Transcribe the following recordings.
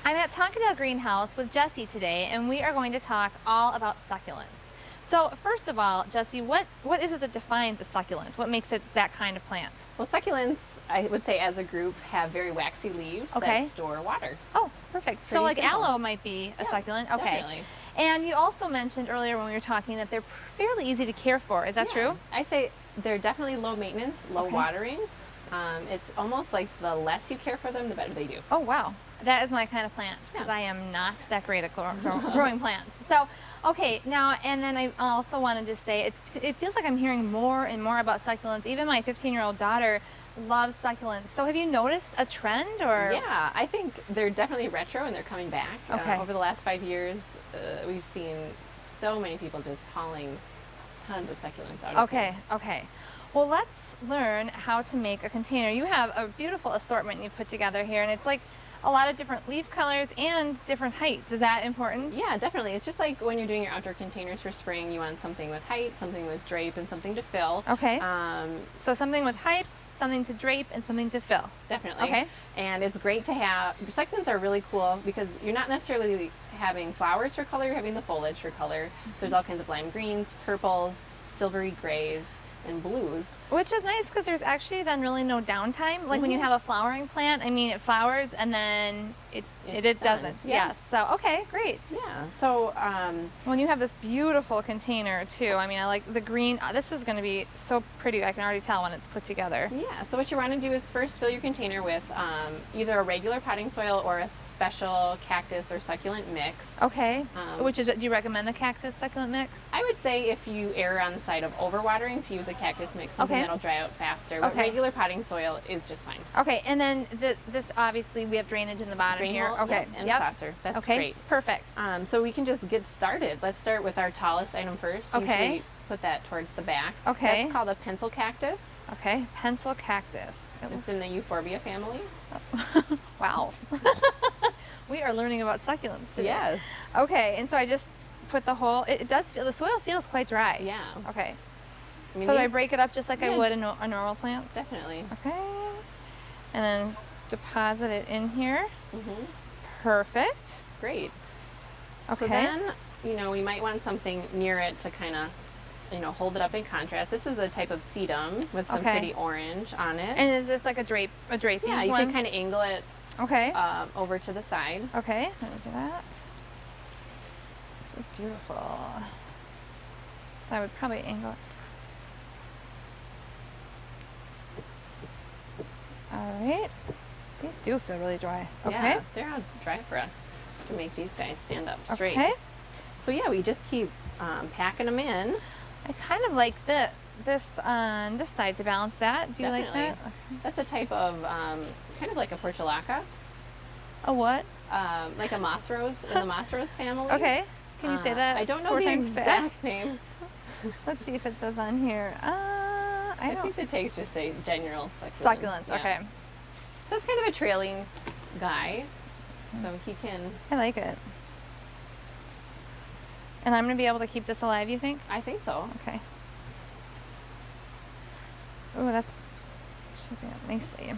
I'm at Tonkadale Greenhouse with Jesse today, and we are going to talk all about succulents. So first of all, Jesse, what is it that defines a succulent? What makes it that kind of plant? Well, succulents, I would say as a group, have very waxy leaves that store water. Oh, perfect. So like simple. aloe might be a succulent. Okay. Definitely. And you also mentioned earlier when we were talking that they're fairly easy to care for. Is that true? I say they're definitely low maintenance, low watering. It's almost like the less you care for them, the better they do. Oh, wow. That is my kind of plant because I am not that great at growing plants. So, okay, now, and then I also wanted to say, it feels like I'm hearing more and more about succulents. Even my 15-year-old daughter loves succulents. So have you noticed a trend or? Yeah, I think they're definitely retro and they're coming back. Okay. Over the last 5 years, we've seen so many people just hauling tons of succulents out of here. Okay. Well, let's learn how to make a container. You have a beautiful assortment you've put together here, and it's like a lot of different leaf colors and different heights. Is that important? Yeah, definitely. It's just like when you're doing your outdoor containers for spring, you want something with height, something with drape, and something to fill. Okay. So something with height, something to drape, and something to fill. Definitely. Okay. And it's great to have, succulents are really cool because you're not necessarily having flowers for color, you're having the foliage for color. There's all kinds of lime greens, purples, silvery grays, and blues. Which is nice because there's actually then really no downtime. Like when you have a flowering plant, I mean, it flowers and then it doesn't. Yeah. Yes. So, okay, great. Yeah. So, When you have this beautiful container too, I mean, I like the green. This is going to be so pretty. I can already tell when it's put together. yeah. So what you want to do is first fill your container with either a regular potting soil or a special cactus or succulent mix. Okay. Which is, do you recommend the cactus succulent mix? I would say if you err on the side of overwatering, to use a cactus mix, something that'll dry out faster. But regular potting soil is just fine. Okay, and then this obviously we have drainage in the bottom here. Hole, okay, and saucer. That's great. Perfect. So we can just get started. Let's start with our tallest item first. Okay. Usually put that towards the back. Okay. That's called a pencil cactus. Okay, pencil cactus. It's in the euphorbia family. Wow. We are learning about succulents today. Yes. Okay, and so I just put the whole, it does feel, the soil feels quite dry. Yeah. Okay. I mean, So do I break it up just like I Yeah, would a normal plant? Definitely. Okay. And then deposit it in here. Mm-hmm. Perfect. Great. Okay. So then, we might want something near it to kind of, hold it up in contrast. This is a type of sedum with some pretty orange on it. And is this like a draping Yeah, you one? can kind of angle it over to the side. Okay, let me do that. This is beautiful. So I would probably angle it. All right. These do feel really dry. Okay. Yeah, they're all dry for us to make these guys stand up straight. Okay. So yeah, we just keep packing them in. I kind of like this on this side to balance that. Do you like that? That's a type of kind of like a portulaca. A what? Like a moss rose in the moss rose family. Okay. Can you say that? I don't know 4 the times exact fast? name. Let's see if it says on here. I think the tags just say general succulent. Succulents. Yeah. Okay. So it's kind of a trailing guy, so he can. I like it. And I'm going to be able to keep this alive, you think? I think so. Okay. Oh, that's shaping up nicely.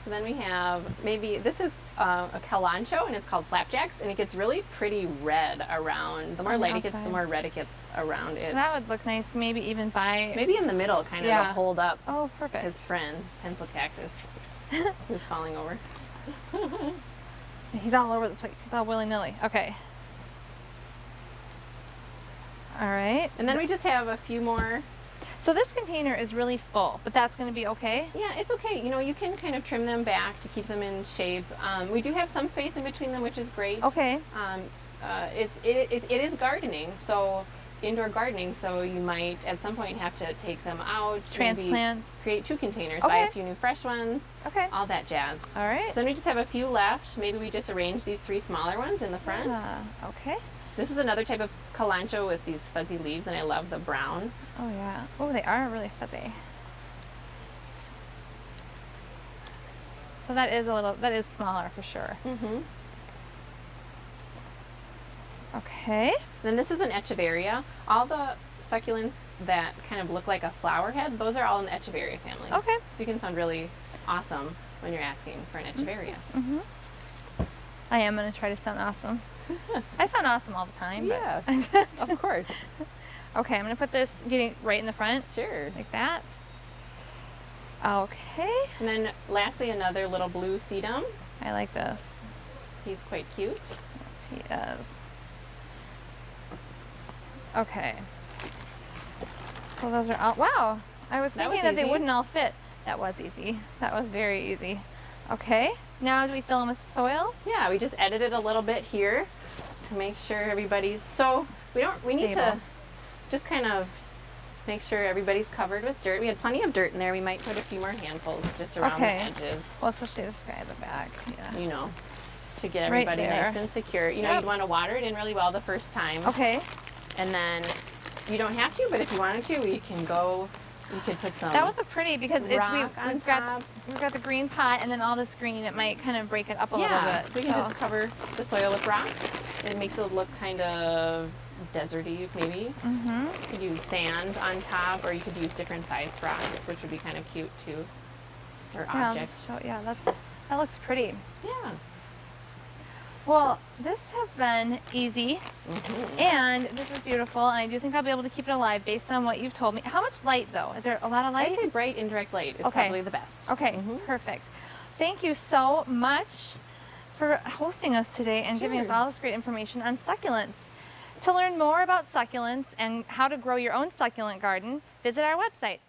So then we have this is a calancho, and it's called flapjacks, and it gets really pretty red around. The more light it gets, the more red it gets around it. So that would look nice, maybe even by... Maybe in the middle, kind of to hold up Oh, perfect. his friend, pencil cactus, who's falling over. He's all over the place. He's all willy-nilly. Okay. All right. And then we just have a few more. So this container is really full, but that's going to be okay? Yeah, it's okay. You can kind of trim them back to keep them in shape. We do have some space in between them, which is great. Okay. It is gardening, so indoor gardening, so you might at some point have to take them out. Transplant. Create 2 containers, buy a few new fresh ones. Okay. All that jazz. All right. So then we just have a few left. Maybe we just arrange these 3 smaller ones in the front. Okay. This is another type of calancho with these fuzzy leaves, and I love the brown. Oh, yeah. Oh, they are really fuzzy. So that is smaller for sure. Mm-hmm. Okay. Then this is an echeveria. All the succulents that kind of look like a flower head, those are all in the echeveria family. Okay. So you can sound really awesome when you're asking for an echeveria. Mm-hmm. I am gonna try to sound awesome. I sound awesome all the time. Yeah, But of course. okay, I'm gonna put this getting right in the front, Sure. like that. Okay, And then lastly, another little blue sedum. I like this. He's quite cute. Yes, he is. Okay. So those are all. Wow, I was That thinking was that they easy. wouldn't all fit. That was easy. That was very easy. Okay. Now do we fill them with soil? Yeah, we just edited a little bit here to make sure everybody's, so we need to Stable. just kind of make sure everybody's covered with dirt. We had plenty of dirt in there. We might put a few more handfuls just around Okay. the edges, Well, especially this guy at the back. Yeah. you know, to get Right everybody there. nice and secure. You know, Yep. you'd want to water it in really well the first time. Okay. And then you don't have to, but if you wanted to, you can go, you could put some That would look pretty because it's rock on we've top. got the green pot and then all this green. It might kind of break it up a little Yeah, bit. so we can just cover the soil with rock. It makes it look kind of deserty, maybe. Mm-hmm. You could use sand on top, or you could use different sized rocks, which would be kind of cute too. Or Yeah, I'll objects. just show. Yeah, that looks pretty. Yeah. Well, this has been easy Mhm. and this is beautiful, and I do think I'll be able to keep it alive based on what you've told me. How much light though? Is there a lot of light? I'd say bright indirect light is Okay. probably the best. Okay, Mhm. perfect. Thank you so much for hosting us today and giving us Sure. all this great information on succulents. To learn more about succulents and how to grow your own succulent garden, visit our website,